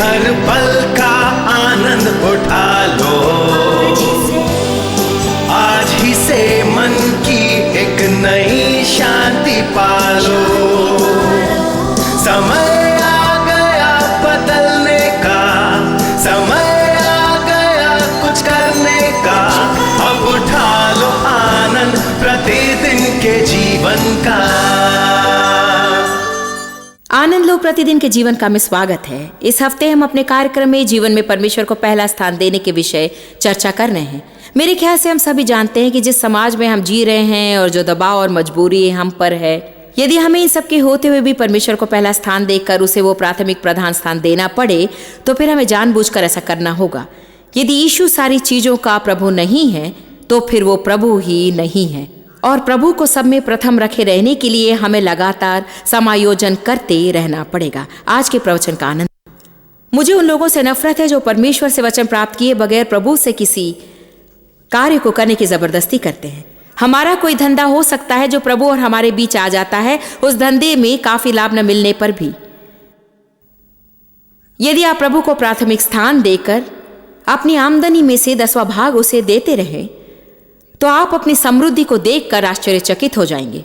हर पल का आनंद उठा लो। आज ही से मन की एक नई शांति पालो। समय आ गया बदलने का, समय आ गया कुछ करने का। अब उठा लो आनंद प्रतिदिन के जीवन का। आनंद लो प्रतिदिन के जीवन का में स्वागत है। इस हफ्ते हम अपने कार्यक्रम में जीवन में परमेश्वर को पहला स्थान देने के विषय चर्चा कर रहे हैं। मेरे ख्याल से हम सभी जानते हैं कि जिस समाज में हम जी रहे हैं और जो दबाव और मजबूरी हम पर है, यदि हमें इन सब के होते हुए भी परमेश्वर को पहला स्थान देकर उसे वो प्राथमिक प्रधान स्थान देना पड़े, तो फिर हमें जानबूझकर ऐसा करना होगा। यदि यीशु सारी चीजों का प्रभु नहीं है, तो फिर वो प्रभु ही नहीं है। और प्रभु को सब में प्रथम रखे रहने के लिए हमें लगातार समायोजन करते रहना पड़ेगा। आज के प्रवचन का आनंद। मुझे उन लोगों से नफरत है जो परमेश्वर से वचन प्राप्त किए बगैर प्रभु से किसी कार्य को करने की जबरदस्ती करते हैं। हमारा कोई धंधा हो सकता है जो प्रभु और हमारे बीच आ जाता है, उस धंधे में काफी लाभ न मिलने पर भी। यदि आप प्रभु को प्राथमिक स्थान देकर अपनी आमदनी में से 10वां भाग उसे देते रहे, तो आप अपनी समृद्धि को देखकर आश्चर्यचकित हो जाएंगे।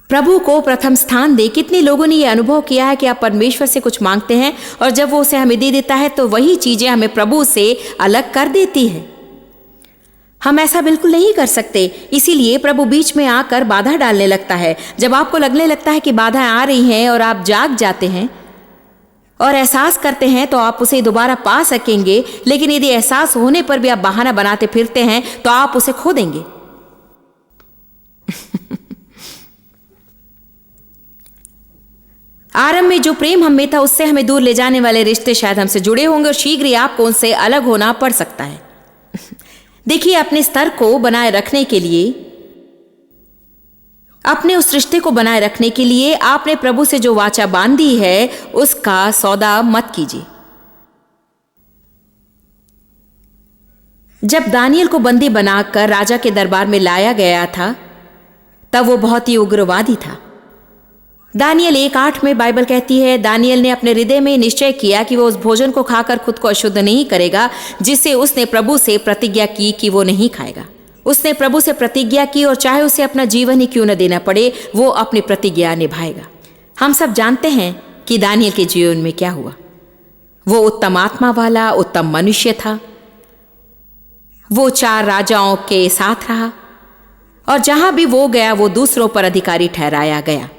प्रभु को प्रथम स्थान दे। कितने लोगों ने यह अनुभव किया है कि आप परमेश्वर से कुछ मांगते हैं और जब वो उसे हमें दे देता है तो वही चीजें हमें प्रभु से अलग कर देती है। हम ऐसा बिल्कुल नहीं कर सकते, इसीलिए प्रभु बीच में आकर बाधा डालने लगता है। जब आपको लगने लगता है कि बाधाएं आ रही हैं और आप जाग जाते हैं और एहसास करते हैं, तो आप उसे दोबारा पा सकेंगे। लेकिन यदि एहसास होने पर भी आप बहाना बनाते फिरते हैं, तो आप उसे खो देंगे। आरंभ में जो प्रेम हम में था, उससे हमें दूर ले जाने वाले रिश्ते शायद हमसे जुड़े होंगे और शीघ्र ही आपको उनसे अलग होना पड़ सकता है। देखिए, अपने स्तर को बनाए रखने के लिए, अपने उस रिश्ते को बनाए रखने के लिए आपने प्रभु से जो वाचा बांधी है, उसका सौदा मत कीजिए। जब दानियल को बंदी बनाकर राजा के दरबार में लाया गया था, तब वो बहुत ही उग्रवादी था। दानियल 1:8 में बाइबल कहती है, दानियल ने अपने हृदय में निश्चय किया कि वो उस भोजन को खाकर खुद को अशुद्ध नहीं करेगा जिसे उसने प्रभु से प्रतिज्ञा की कि वो नहीं खाएगा। उसने प्रभु से प्रतिज्ञा की और चाहे उसे अपना जीवन ही क्यों न देना पड़े, वो अपनी प्रतिज्ञा निभाएगा। हम सब जानते हैं कि दानियल के जीवन में क्या हुआ। वो उत्तम आत्मा वाला उत्तम मनुष्य था। वो 4 राजाओं के साथ रहा और जहां भी वो गया वो दूसरों पर अधिकारी ठहराया गया।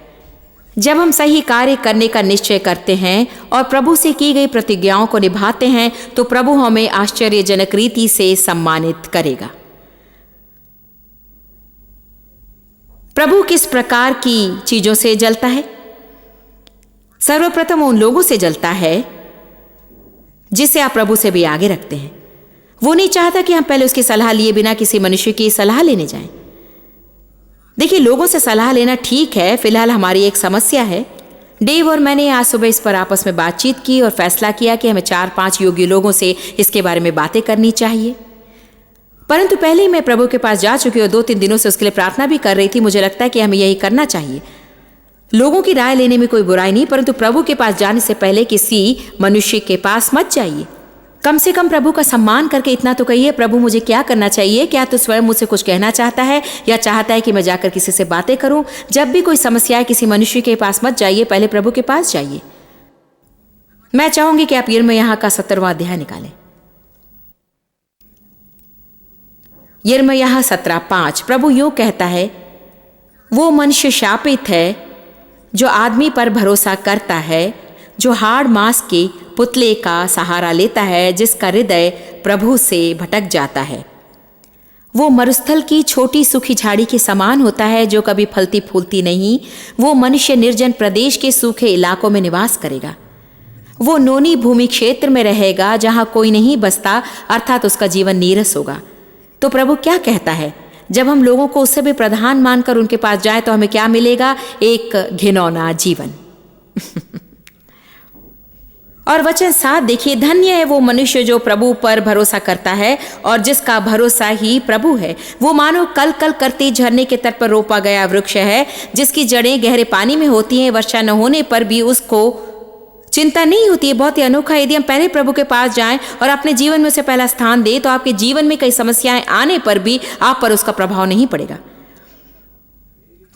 जब हम सही कार्य करने का निश्चय करते हैं और प्रभु से की गई प्रतिज्ञाओं को निभाते हैं, तो प्रभु हमें आश्चर्यजनक रीति से सम्मानित करेगा। प्रभु किस प्रकार की चीजों से जलता है? सर्वप्रथम उन लोगों से जलता है जिसे आप प्रभु से भी आगे रखते हैं। वो नहीं चाहता कि हम पहले उसकी सलाह लिए बिना किसी मनुष्य की सलाह लेने जाएं। देखिए, लोगों से सलाह लेना ठीक है, फिलहाल हमारी एक समस्या है। डेव और मैंने आज सुबह इस पर आपस में बातचीत की और फैसला किया कि हमें 4-5 योग्य लोगों से इसके बारे में बातें करनी चाहिए। परंतु पहले ही मैं प्रभु के पास जा चुकी और 2-3 दिनों से उसके लिए प्रार्थना भी कर रही थी। मुझे लगता है कि हमें यही करना चाहिए। लोगों की राय लेने में कोई बुराई नहीं, परंतु प्रभु के पास जाने से पहले किसी मनुष्य के पास मत जाइए। कम से कम प्रभु का सम्मान करके इतना तो कहिए, प्रभु मुझे क्या करना चाहिए? क्या तो स्वयं मुझसे कुछ कहना चाहता है या चाहता है कि मैं जाकर किसी से बातें करूं? जब भी कोई समस्या है, किसी मनुष्य के पास मत जाइए, पहले प्रभु के पास जाइए। मैं चाहूंगी कि आप यिर्मयाह का 17वां अध्याय निकालें। यिर्मयाह 17:5। प्रभु यूं कहता है, वो मनुष्य शापित है जो आदमी पर भरोसा करता है, जो हाड़ मांस के पुतले का सहारा लेता है, जिसका हृदय प्रभु से भटक जाता है। वो मरुस्थल की छोटी सूखी झाड़ी के समान होता है जो कभी फलती फूलती नहीं। वो मनुष्य निर्जन प्रदेश के सूखे इलाकों में निवास करेगा। वो नोनी भूमि क्षेत्र में रहेगा जहां कोई नहीं बसता, अर्थात उसका जीवन नीरस होगा। तो प्रभु क्या कहता है? जब हम लोगों को उससे भी प्रधान मानकर उनके पास जाएं तो हमें क्या मिलेगा? एक घिनौना जीवन। और वचन 7 देखिए, धन्य है वो मनुष्य जो प्रभु पर भरोसा करता है और जिसका भरोसा ही प्रभु है। वो मानो कल कल करते झरने के तट पर रोपा गया वृक्ष है, जिसकी जड़ें गहरे पानी में होती हैं। वर्षा न होने पर भी उसको चिंता नहीं होती है। बहुत ही अनोखा, यदि हम पहले प्रभु के पास जाएं और अपने जीवन में उसे पहला स्थान दें तो आपके जीवन में कई समस्याएं आने पर भी आप पर उसका प्रभाव नहीं पड़ेगा,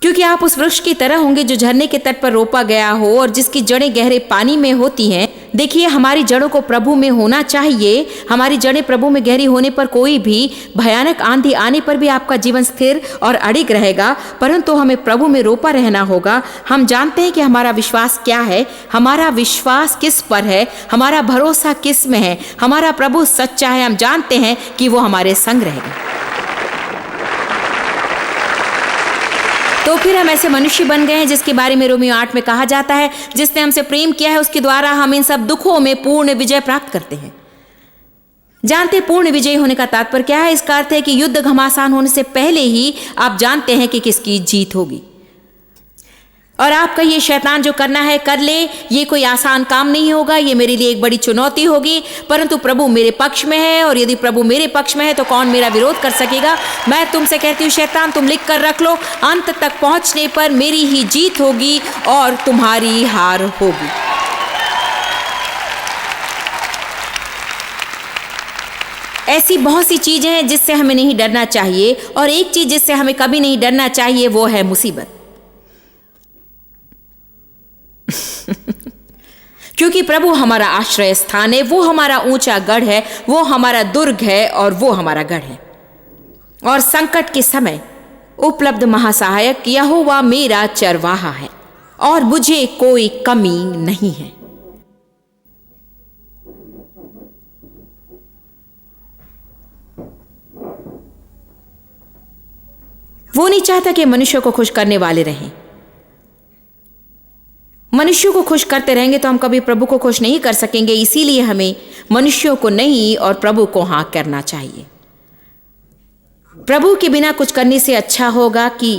क्योंकि आप उस वृक्ष की तरह होंगे जो झरने के तट पर रोपा गया हो और जिसकी जड़ें गहरे पानी में होती हैं। देखिए, हमारी जड़ों को प्रभु में होना चाहिए। हमारी जड़ें प्रभु में गहरी होने पर कोई भी भयानक आंधी आने पर भी आपका जीवन स्थिर और अडिग रहेगा, परंतु हमें प्रभु में रोपा रहना होगा। हम जानते हैं कि हमारा विश्वास क्या है, हमारा विश्वास किस पर है, हमारा भरोसा किस में है। हमारा प्रभु सच्चा है, हम जानते हैं कि वो हमारे संग रहेगा। तो फिर हम ऐसे मनुष्य बन गए हैं जिसके बारे में रोमियो 8 में कहा जाता है, जिसने हमसे प्रेम किया है उसके द्वारा हम इन सब दुखों में पूर्ण विजय प्राप्त करते हैं। जानते पूर्ण विजयी होने का तात्पर्य क्या है? इसका अर्थ है कि युद्ध घमासान होने से पहले ही आप जानते हैं कि किसकी जीत होगी। और आप कहिए शैतान जो करना है कर ले, ये कोई आसान काम नहीं होगा, ये मेरे लिए एक बड़ी चुनौती होगी, परंतु प्रभु मेरे पक्ष में है और यदि प्रभु मेरे पक्ष में है तो कौन मेरा विरोध कर सकेगा। मैं तुमसे कहती हूँ शैतान, तुम लिख कर रख लो, अंत तक पहुंचने पर मेरी ही जीत होगी और तुम्हारी हार होगी। ऐसी बहुत सी चीजें हैं जिससे हमें नहीं डरना चाहिए, और एक चीज जिससे हमें कभी नहीं डरना चाहिए वो है मुसीबत। क्योंकि प्रभु हमारा आश्रय स्थान है, वो हमारा ऊंचा गढ़ है, वो हमारा दुर्ग है और वो हमारा गढ़ है। और संकट के समय उपलब्ध महासहायक यहोवा मेरा चरवाहा है और मुझे कोई कमी नहीं है। वो नहीं चाहता कि मनुष्य को खुश करने वाले रहें। मनुष्यों को खुश करते रहेंगे तो हम कभी प्रभु को खुश नहीं कर सकेंगे। इसीलिए हमें मनुष्यों को नहीं और प्रभु को हाँ करना चाहिए। प्रभु के बिना कुछ करने से अच्छा होगा कि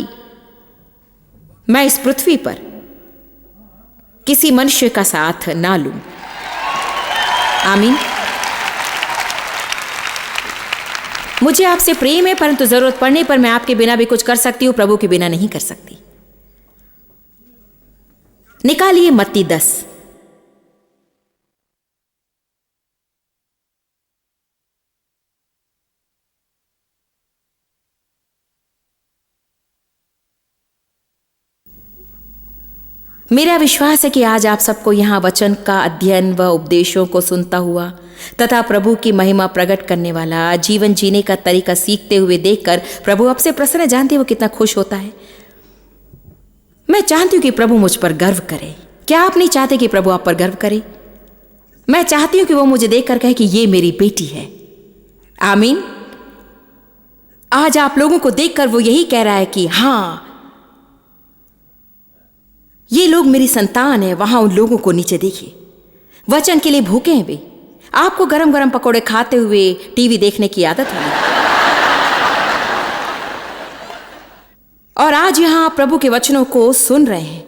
मैं इस पृथ्वी पर किसी मनुष्य का साथ ना लूं। आमीन। मुझे आपसे प्रेम है, परंतु जरूरत पड़ने पर मैं आपके बिना भी कुछ कर सकती हूं, प्रभु के बिना नहीं कर सकती। निकालिए मत्ती 10। मेरा विश्वास है कि आज आप सबको यहाँ वचन का अध्ययन व उपदेशों को सुनता हुआ तथा प्रभु की महिमा प्रकट करने वाला जीवन जीने का तरीका सीखते हुए देखकर प्रभु आपसे प्रसन्न है। जानते वो कितना खुश होता है। मैं चाहती हूं कि प्रभु मुझ पर गर्व करे। क्या आप नहीं चाहते कि प्रभु आप पर गर्व करे? मैं चाहती हूं कि वो मुझे देखकर कहे कि ये मेरी बेटी है। आमीन। आज आप लोगों को देखकर वो यही कह रहा है कि हाँ, ये लोग मेरी संतान है। वहां उन लोगों को नीचे देखिए, वचन के लिए भूखे हैं वे। आपको गरम गरम पकौड़े खाते हुए टीवी देखने की आदत है, और आज यहां आप प्रभु के वचनों को सुन रहे हैं।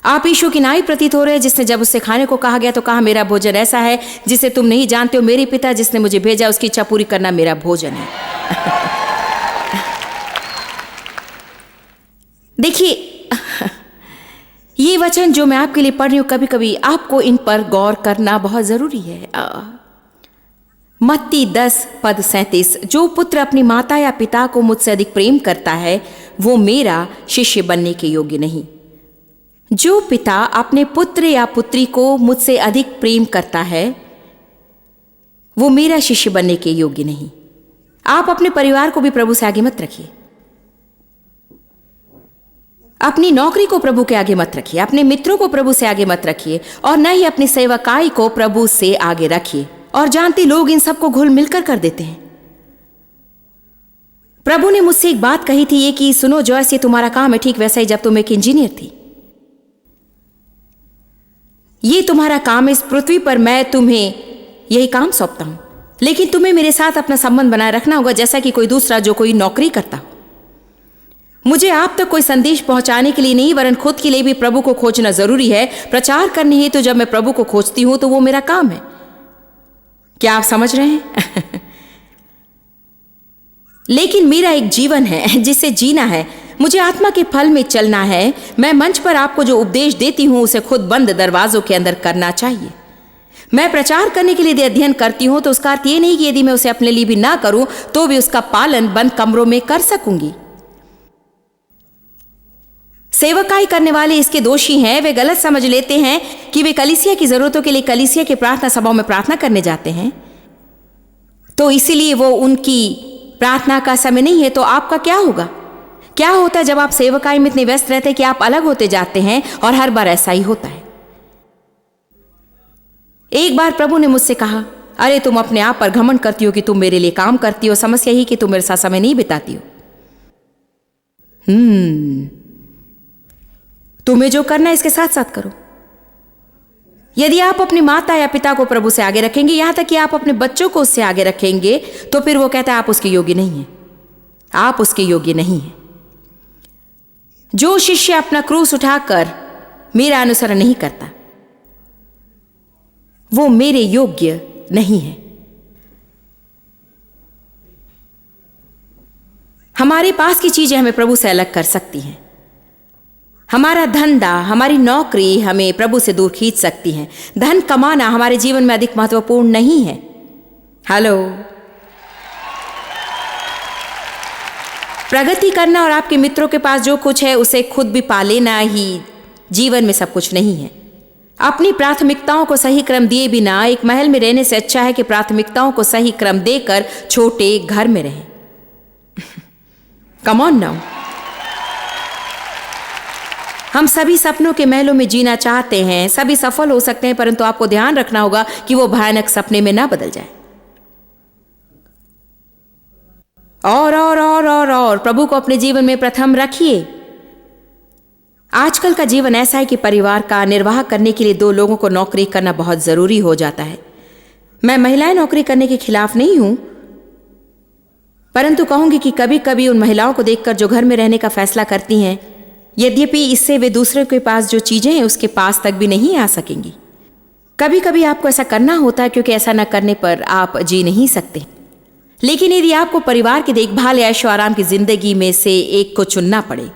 आप यीशु की नाई प्रतीत हो रहे हैं, जिसने जब उससे खाने को कहा गया तो कहा मेरा भोजन ऐसा है जिसे तुम नहीं जानते हो। मेरे पिता जिसने मुझे भेजा उसकी इच्छा पूरी करना मेरा भोजन है। देखिए, ये वचन जो मैं आपके लिए पढ़ रही हूं, कभी कभी आपको इन पर गौर करना बहुत जरूरी है। मत्ती 10 पद 37, जो पुत्र अपनी माता या पिता को मुझसे अधिक प्रेम करता है वो मेरा शिष्य बनने के योग्य नहीं। जो पिता अपने पुत्र या पुत्री को मुझसे अधिक प्रेम करता है वो मेरा शिष्य बनने के योग्य नहीं। आप अपने परिवार को भी प्रभु से आगे मत रखिए। अपनी नौकरी को प्रभु के आगे मत रखिए, अपने मित्रों को प्रभु से आगे मत रखिए, और न ही अपनी सेवकाई को प्रभु से आगे रखिए। और जानते लोग इन सबको घुल मिलकर कर देते हैं। प्रभु ने मुझसे एक बात कही थी, ये कि सुनो जॉयस, ये तुम्हारा काम है ठीक वैसा ही जब तुम एक इंजीनियर थी। ये तुम्हारा काम है, इस पृथ्वी पर मैं तुम्हें यही काम सौंपता हूं, लेकिन तुम्हें मेरे साथ अपना संबंध बनाए रखना होगा जैसा कि कोई दूसरा जो कोई नौकरी करता हो। मुझे आप तक कोई संदेश पहुंचाने के लिए नहीं वरन खुद के लिए भी प्रभु को खोजना जरूरी है। प्रचार करने हेतु जब मैं प्रभु को खोजती हूं तो वो मेरा काम है। क्या आप समझ रहे हैं? लेकिन मेरा एक जीवन है जिसे जीना है, मुझे आत्मा के फल में चलना है। मैं मंच पर आपको जो उपदेश देती हूं उसे खुद बंद दरवाजों के अंदर करना चाहिए। मैं प्रचार करने के लिए यदि अध्ययन करती हूं तो उसका अर्थ ये नहीं कि यदि मैं उसे अपने लिए भी ना करूं तो भी उसका पालन बंद कमरों में कर सकूंगी। सेवकाई करने वाले इसके दोषी हैं। वे गलत समझ लेते हैं कि वे कलीसिया की जरूरतों के लिए कलीसिया के प्रार्थना सभाओं में प्रार्थना करने जाते हैं, तो इसीलिए वो उनकी प्रार्थना का समय नहीं है। तो आपका क्या होगा? क्या होता है जब आप सेवकाई में इतने व्यस्त रहते हैं कि आप अलग होते जाते हैं? और हर बार ऐसा ही होता है। एक बार प्रभु ने मुझसे कहा, अरे तुम अपने आप पर घमंड करती हो कि तुम मेरे लिए काम करती हो, समस्या ही कि तुम मेरे साथ समय नहीं बिताती हो। तुम्हें जो करना है इसके साथ साथ करो। यदि आप अपनी माता या पिता को प्रभु से आगे रखेंगे, यहां तक कि आप अपने बच्चों को उससे आगे रखेंगे, तो फिर वो कहता है आप उसके योग्य नहीं हैं। आप उसके योग्य नहीं हैं। जो शिष्य अपना क्रूस उठाकर मेरा अनुसरण नहीं करता वो मेरे योग्य नहीं है। हमारे पास की चीजें हमें प्रभु से अलग कर सकती हैं। हमारा धंधा, हमारी नौकरी हमें प्रभु से दूर खींच सकती हैं। धन कमाना हमारे जीवन में अधिक महत्वपूर्ण नहीं है। हेलो, प्रगति करना और आपके मित्रों के पास जो कुछ है उसे खुद भी पा लेना ही जीवन में सब कुछ नहीं है। अपनी प्राथमिकताओं को सही क्रम दिए बिना एक महल में रहने से अच्छा है कि प्राथमिकताओं को सही क्रम देकर छोटे घर में रहें। Come on now. हम सभी सपनों के महलों में जीना चाहते हैं, सभी सफल हो सकते हैं, परंतु आपको ध्यान रखना होगा कि वो भयानक सपने में ना बदल जाए। और प्रभु को अपने जीवन में प्रथम रखिए। आजकल का जीवन ऐसा है कि परिवार का निर्वाह करने के लिए दो लोगों को नौकरी करना बहुत जरूरी हो जाता है। मैं महिलाएं नौकरी करने के खिलाफ नहीं हूं, परंतु कहूंगी कि कभी कभी उन महिलाओं को देखकर जो घर में रहने का फैसला करती हैं, यद्यपि इससे वे दूसरे के पास जो चीजें हैं उसके पास तक भी नहीं आ सकेंगी। कभी कभी आपको ऐसा करना होता है क्योंकि ऐसा न करने पर आप जी नहीं सकते। लेकिन यदि आपको परिवार की देखभाल या ऐशो आराम की जिंदगी में से एक को चुनना पड़े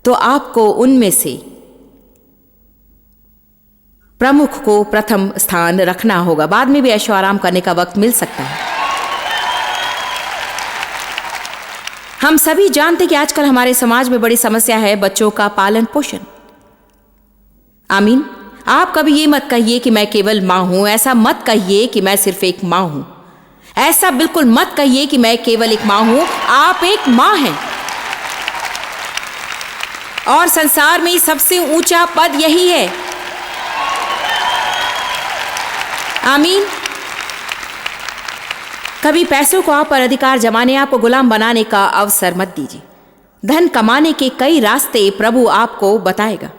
तो आपको उनमें से प्रमुख को प्रथम स्थान रखना होगा। बाद में भी ऐशो आराम करने का वक्त मिल सकता है। हम सभी जानते कि आजकल हमारे समाज में बड़ी समस्या है बच्चों का पालन पोषण। आमीन। आप कभी ये मत कहिए कि मैं केवल मां हूं। ऐसा मत कहिए कि मैं सिर्फ एक मां हूं। ऐसा बिल्कुल मत कहिए कि मैं केवल एक मां हूं। आप एक मां हैं और संसार में सबसे ऊंचा पद यही है। आमीन। कभी पैसों को आप पर अधिकार जमाने, आपको गुलाम बनाने का अवसर मत दीजिए। धन कमाने के कई रास्ते प्रभु आपको बताएगा।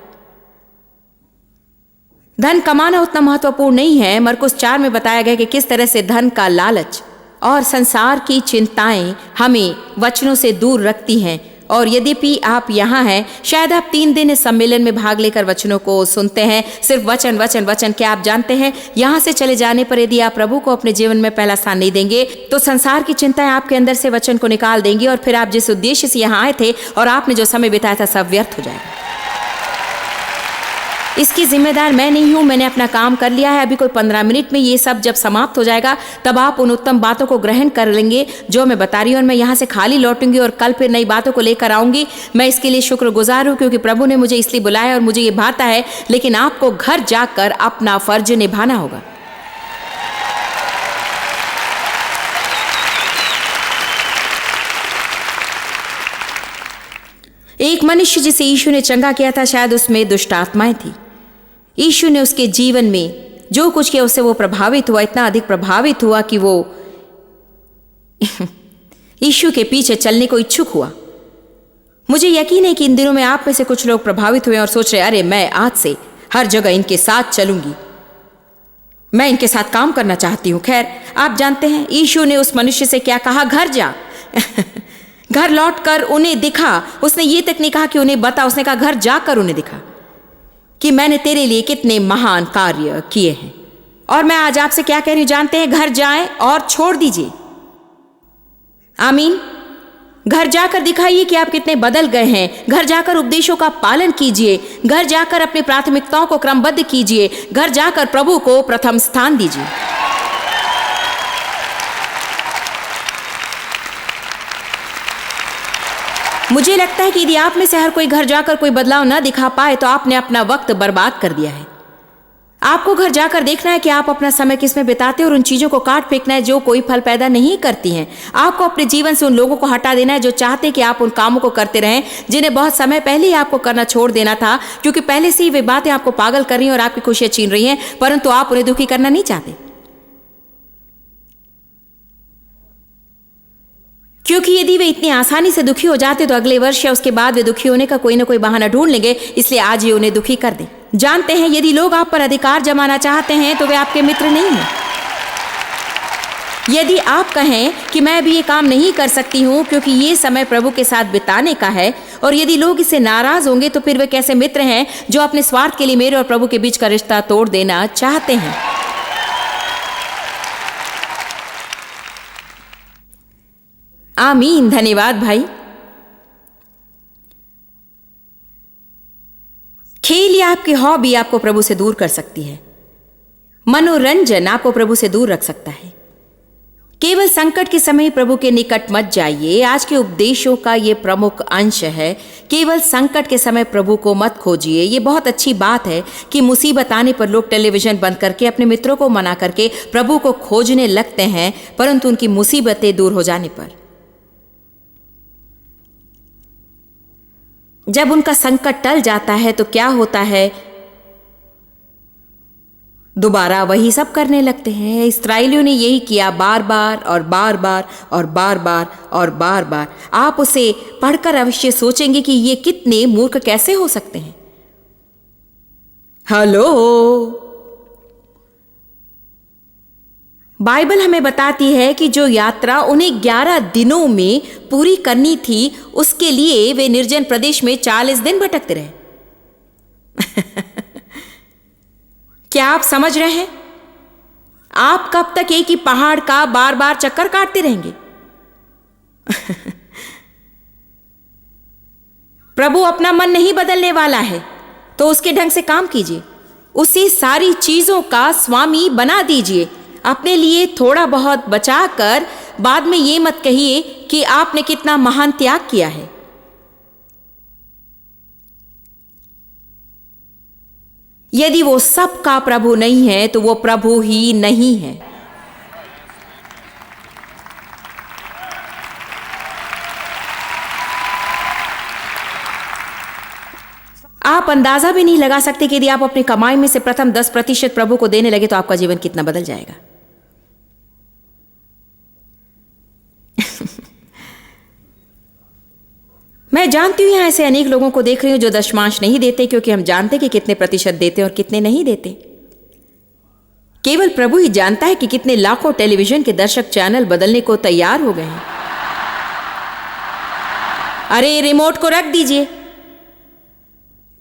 धन कमाना उतना महत्वपूर्ण नहीं है। मरकुस 4 में बताया गया कि किस तरह से धन का लालच और संसार की चिंताएं हमें वचनों से दूर रखती हैं। और यद्यपि आप यहाँ हैं, शायद आप 3 दिन इस सम्मेलन में भाग लेकर वचनों को सुनते हैं, सिर्फ वचन वचन वचन। क्या आप जानते हैं, यहाँ से चले जाने पर यदि आप प्रभु को अपने जीवन में पहला स्थान नहीं देंगे तो संसार की चिंताएं आपके अंदर से वचन को निकाल देंगी और फिर आप जिस उद्देश्य से यहाँ आए थे और आपने जो समय बिताया था सब व्यर्थ हो जाएगा। इसकी जिम्मेदार मैं नहीं हूं। मैंने अपना काम कर लिया है। अभी कोई 15 मिनट में ये सब जब समाप्त हो जाएगा तब आप उन उत्तम बातों को ग्रहण कर लेंगे जो मैं बता रही हूं और मैं यहाँ से खाली लौटूंगी और कल फिर नई बातों को लेकर आऊंगी। मैं इसके लिए शुक्रगुजार हूं क्योंकि प्रभु ने मुझे इसलिए बुलाया और मुझे ये भाता है। लेकिन आपको घर जाकर अपना फर्ज निभाना होगा। एक मनुष्य जिसे यीशु ने चंगा किया था, शायद उसमें दुष्ट आत्माएं थी। यीशु ने उसके जीवन में जो कुछ किया उससे वो प्रभावित हुआ, इतना अधिक प्रभावित हुआ कि वो यीशु के पीछे चलने को इच्छुक हुआ। मुझे यकीन है कि इन दिनों में आप में से कुछ लोग प्रभावित हुए और सोच रहे, अरे मैं आज से हर जगह इनके साथ चलूंगी, मैं इनके साथ काम करना चाहती हूं। खैर, आप जानते हैं यीशु ने उस मनुष्य से क्या कहा? घर जा। घर लौटकर उन्हें दिखा। उसने ये तक नहीं कहा कि उन्हें बता, उसने कहा घर जाकर उन्हें दिखा कि मैंने तेरे लिए कितने महान कार्य किए हैं। और मैं आज आपसे क्या कह रही हूं जानते हैं? घर जाएं और छोड़ दीजिए। आमीन। घर जाकर दिखाइए कि आप कितने बदल गए हैं। घर जाकर उपदेशों का पालन कीजिए। घर जाकर अपनी प्राथमिकताओं को क्रमबद्ध कीजिए। घर जाकर प्रभु को प्रथम स्थान दीजिए। मुझे लगता है कि यदि आप में से हर कोई घर जाकर कोई बदलाव न दिखा पाए तो आपने अपना वक्त बर्बाद कर दिया है। आपको घर जाकर देखना है कि आप अपना समय किसमें बिताते हैं और उन चीजों को काट फेंकना है जो कोई फल पैदा नहीं करती हैं। आपको अपने जीवन से उन लोगों को हटा देना है जो चाहते हैं कि आप उन कामों को करते रहें जिन्हें बहुत समय पहले ही आपको करना छोड़ देना था, क्योंकि पहले से ही वे बातें आपको पागल कर रही हैं और आपकी खुशियां छीन रही हैं, परंतु आप उन्हें दुखी करना नहीं चाहते, क्योंकि यदि वे इतनी आसानी से दुखी हो जाते तो अगले वर्ष या उसके बाद वे दुखी होने का कोई ना कोई बहाना ढूंढ लेंगे। इसलिए आज ही उन्हें दुखी कर दें। जानते हैं, यदि लोग आप पर अधिकार जमाना चाहते हैं तो वे आपके मित्र नहीं हैं। यदि आप कहें कि मैं भी ये काम नहीं कर सकती हूं क्योंकि ये समय प्रभु के साथ बिताने का है, और यदि लोग इससे नाराज होंगे तो फिर वे कैसे मित्र हैं जो अपने स्वार्थ के लिए मेरे और प्रभु के बीच का रिश्ता तोड़ देना चाहते हैं। आमीन। धन्यवाद भाई। खेल या आपकी हॉबी आपको प्रभु से दूर कर सकती है। मनोरंजन आपको प्रभु से दूर रख सकता है। केवल संकट के समय प्रभु के निकट मत जाइए। आज के उपदेशों का यह प्रमुख अंश है। केवल संकट के समय प्रभु को मत खोजिए। ये बहुत अच्छी बात है कि मुसीबत आने पर लोग टेलीविजन बंद करके अपने मित्रों को मना करके प्रभु को खोजने लगते हैं, परंतु उनकी मुसीबतें दूर हो जाने पर, जब उनका संकट टल जाता है तो क्या होता है, दोबारा वही सब करने लगते हैं। इस्राएलियों ने यही किया, बार बार और बार बार और बार बार और बार बार। आप उसे पढ़कर अवश्य सोचेंगे कि ये कितने मूर्ख कैसे हो सकते हैं। हेलो, बाइबल हमें बताती है कि जो यात्रा उन्हें 11 दिनों में पूरी करनी थी, उसके लिए वे निर्जन प्रदेश में 40 दिन भटकते रहे। क्या आप समझ रहे हैं? आप कब तक एक ही पहाड़ का बार बार चक्कर काटते रहेंगे? प्रभु अपना मन नहीं बदलने वाला है, तो उसके ढंग से काम कीजिए। उसे सारी चीजों का स्वामी बना दीजिए। अपने लिए थोड़ा बहुत बचाकर बाद में ये मत कहिए कि आपने कितना महान त्याग किया है। यदि वो सब का प्रभु नहीं है तो वो प्रभु ही नहीं है। आप अंदाजा भी नहीं लगा सकते कि यदि आप अपनी कमाई में से प्रथम 10% प्रभु को देने लगे तो आपका जीवन कितना बदल जाएगा। मैं जानती हूं यहां ऐसे अनेक लोगों को देख रही हूं जो दशमांश नहीं देते, क्योंकि हम जानते कि कितने प्रतिशत देते और कितने नहीं देते। केवल प्रभु ही जानता है कि कितने लाखों टेलीविजन के दर्शक चैनल बदलने को तैयार हो गए हैं। अरे रिमोट को रख दीजिए।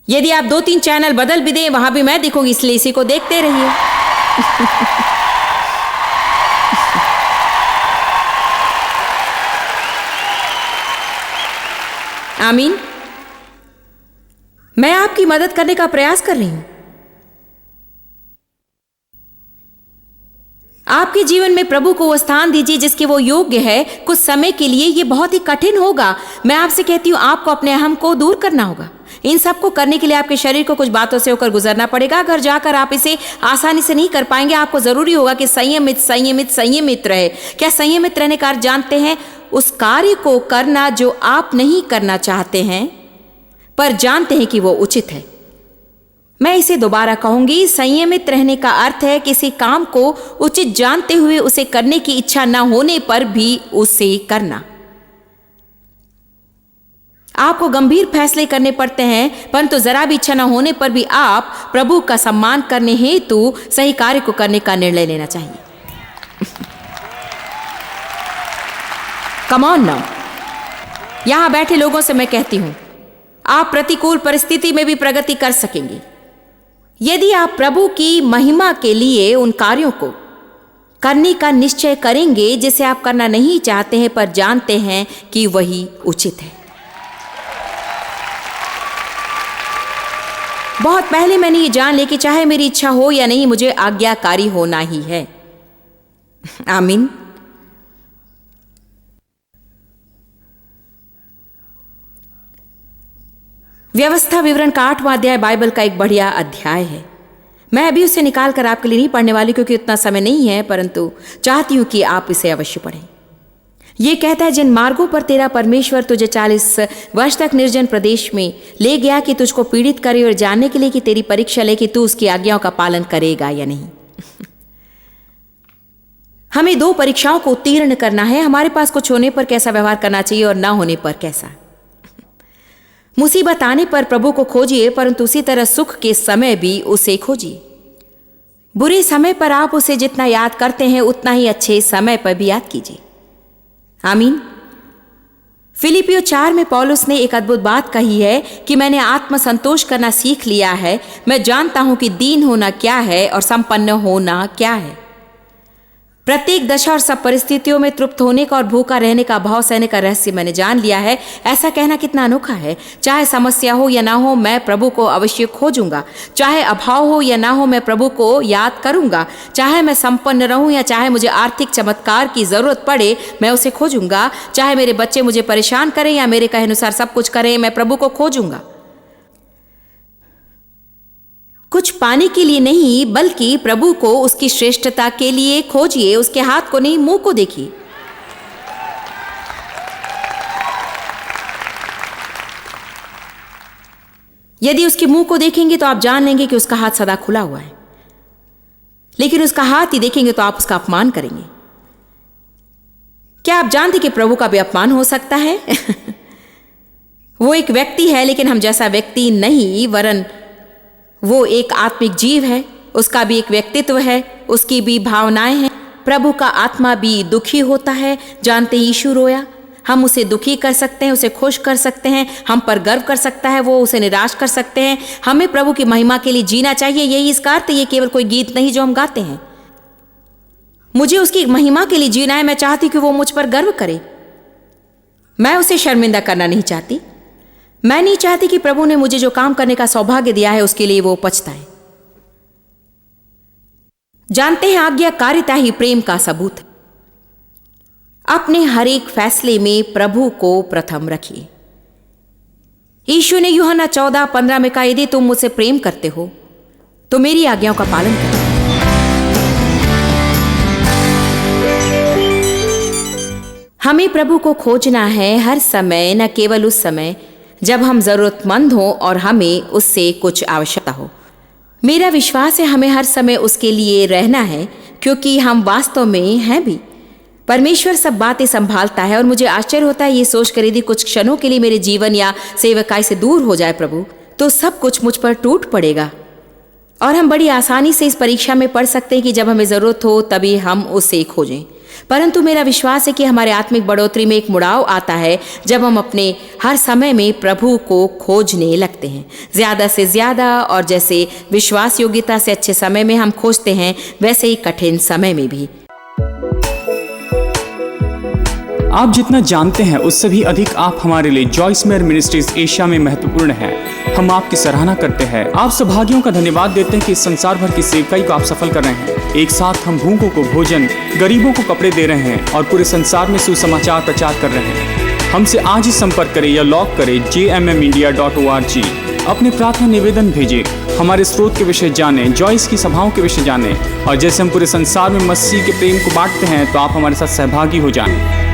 यदि आप 2-3 चैनल बदल भी दें, वहां भी मैं दिखूंगी, इसलिए इसी को देखते रहिए। आमीन। मैं आपकी मदद करने का प्रयास कर रही हूं। आपके जीवन में प्रभु को वो स्थान दीजिए जिसके वो योग्य है। कुछ समय के लिए ये बहुत ही कठिन होगा। मैं आपसे कहती हूं, आपको अपने अहम को दूर करना होगा। इन सब को करने के लिए आपके शरीर को कुछ बातों से होकर गुजरना पड़ेगा। घर जाकर आप इसे आसानी से नहीं कर पाएंगे। आपको जरूरी होगा कि संयमित संयमित संयमित रहे। क्या संयमित रहने का अर्थ जानते हैं? उस कार्य को करना जो आप नहीं करना चाहते हैं पर जानते हैं कि वो उचित है। मैं इसे दोबारा कहूंगी, संयमित रहने का अर्थ है किसी काम को उचित जानते हुए उसे करने की इच्छा न होने पर भी उसे करना। आपको गंभीर फैसले करने पड़ते हैं, परंतु जरा भी इच्छा न होने पर भी आप प्रभु का सम्मान करने हेतु सही कार्य को करने का निर्णय लेना चाहिए। Come on now. यहां बैठे लोगों से मैं कहती हूं, आप प्रतिकूल परिस्थिति में भी प्रगति कर सकेंगे यदि आप प्रभु की महिमा के लिए उन कार्यों को करने का निश्चय करेंगे जिसे आप करना नहीं चाहते हैं पर जानते हैं कि वही उचित है। बहुत पहले मैंने ये जान लिया कि चाहे मेरी इच्छा हो या नहीं, मुझे आज्ञाकारी होना ही है। आमीन। व्यवस्था विवरण का 8वां अध्याय बाइबल का एक बढ़िया अध्याय है। मैं अभी उसे निकाल कर आपके लिए नहीं पढ़ने वाली क्योंकि उतना समय नहीं है, परंतु चाहती हूं कि आप इसे अवश्य पढ़ें। यह कहता है, जिन मार्गों पर तेरा परमेश्वर तुझे 40 वर्ष तक निर्जन प्रदेश में ले गया कि तुझको पीड़ित करे और जानने के लिए कि तेरी परीक्षा ले कि तू उसकी आज्ञाओं का पालन करेगा या नहीं। हमें 2 परीक्षाओं को उत्तीर्ण करना है। हमारे पास कुछ होने पर कैसा व्यवहार करना चाहिए और ना होने पर कैसा। मुसीबत आने पर प्रभु को खोजिए, परंतु उसी तरह सुख के समय भी उसे खोजिए। बुरे समय पर आप उसे जितना याद करते हैं उतना ही अच्छे समय पर भी याद कीजिए। आमीन। फिलिपियो 4 में पौलुस ने एक अद्भुत बात कही है कि मैंने आत्म संतोष करना सीख लिया है। मैं जानता हूं कि दीन होना क्या है और संपन्न होना क्या है। प्रत्येक दशा और सब परिस्थितियों में तृप्त होने का और भूखा रहने का, भाव सहने का रहस्य मैंने जान लिया है। ऐसा कहना कितना अनोखा है। चाहे समस्या हो या ना हो, मैं प्रभु को अवश्य खोजूंगा। चाहे अभाव हो या ना हो, मैं प्रभु को याद करूंगा। चाहे मैं संपन्न रहूं या चाहे मुझे आर्थिक चमत्कार की जरूरत पड़े, मैं उसे खोजूंगा। चाहे मेरे बच्चे मुझे परेशान करें या मेरे कहे अनुसार सब कुछ करें, मैं प्रभु को खोजूंगा। कुछ पाने के लिए नहीं, बल्कि प्रभु को उसकी श्रेष्ठता के लिए खोजिए। उसके हाथ को नहीं, मुंह को देखिए। यदि उसके मुंह को देखेंगे तो आप जान लेंगे कि उसका हाथ सदा खुला हुआ है, लेकिन उसका हाथ ही देखेंगे तो आप उसका अपमान करेंगे। क्या आप जानते कि प्रभु का भी अपमान हो सकता है? वो एक व्यक्ति है, लेकिन हम जैसा व्यक्ति नहीं, वरन वो एक आत्मिक जीव है। उसका भी एक व्यक्तित्व है, उसकी भी भावनाएं हैं। प्रभु का आत्मा भी दुखी होता है। जानते यीशु रोया। हम उसे दुखी कर सकते हैं, उसे खुश कर सकते हैं, हम पर गर्व कर सकता है, वो उसे निराश कर सकते हैं। हमें प्रभु की महिमा के लिए जीना चाहिए। यही इसका अर्थ। ये केवल कोई गीत नहीं जो हम गाते हैं। मुझे उसकी महिमा के लिए जीना है। मैं चाहती कि वो मुझ पर गर्व करे। मैं उसे शर्मिंदा करना नहीं चाहती। मैं नहीं चाहती कि प्रभु ने मुझे जो काम करने का सौभाग्य दिया है उसके लिए वो पछताए। जानते हैं, आज्ञाकारिता ही प्रेम का सबूत है। अपने हर एक फैसले में प्रभु को प्रथम रखिए। यीशु ने यूहन्ना 14:15 में कहा, यदि तुम मुझसे प्रेम करते हो तो मेरी आज्ञाओं का पालन करो। हमें प्रभु को खोजना है हर समय, न केवल उस समय जब हम जरूरतमंद हों और हमें उससे कुछ आवश्यकता हो। मेरा विश्वास है हमें हर समय उसके लिए रहना है, क्योंकि हम वास्तव में हैं भी। परमेश्वर सब बातें संभालता है और मुझे आश्चर्य होता है ये सोचकर यदि कुछ क्षणों के लिए मेरे जीवन या सेवकाई से दूर हो जाए प्रभु, तो सब कुछ मुझ पर टूट पड़ेगा। और हम बड़ी आसानी से इस परीक्षा में पढ़ सकते हैं कि जब हमें जरूरत हो तभी हम उसे खोजें। परंतु मेरा विश्वास है कि हमारे आत्मिक बढ़ोतरी में एक मुड़ाव आता है जब हम अपने हर समय में प्रभु को खोजने लगते हैं, ज्यादा से ज्यादा। और जैसे विश्वास योग्यता से अच्छे समय में हम खोजते हैं, वैसे ही कठिन समय में भी। आप जितना जानते हैं उससे भी अधिक आप हमारे लिए जॉइस मेयर मिनिस्ट्रीज एशिया में महत्वपूर्ण है। हम आपकी सराहना करते हैं। आप सौभाग्यों का धन्यवाद देते हैं कि इस संसार भर की सेवकाई को आप सफल कर रहे हैं। एक साथ हम भूखों को भोजन, गरीबों को कपड़े दे रहे हैं और पूरे संसार में सुसमाचार प्रचार कर रहे हैं। हमसे आज ही संपर्क करें या लॉग करें jmmindia.org। अपने प्रार्थना निवेदन भेजें, हमारे स्रोत के विषय जानें, जॉइस की सभाओं के विषय जानें। और जैसे हम पूरे संसार में मसीह के प्रेम को बांटते हैं, तो आप हमारे साथ सहभागी हो जाएं।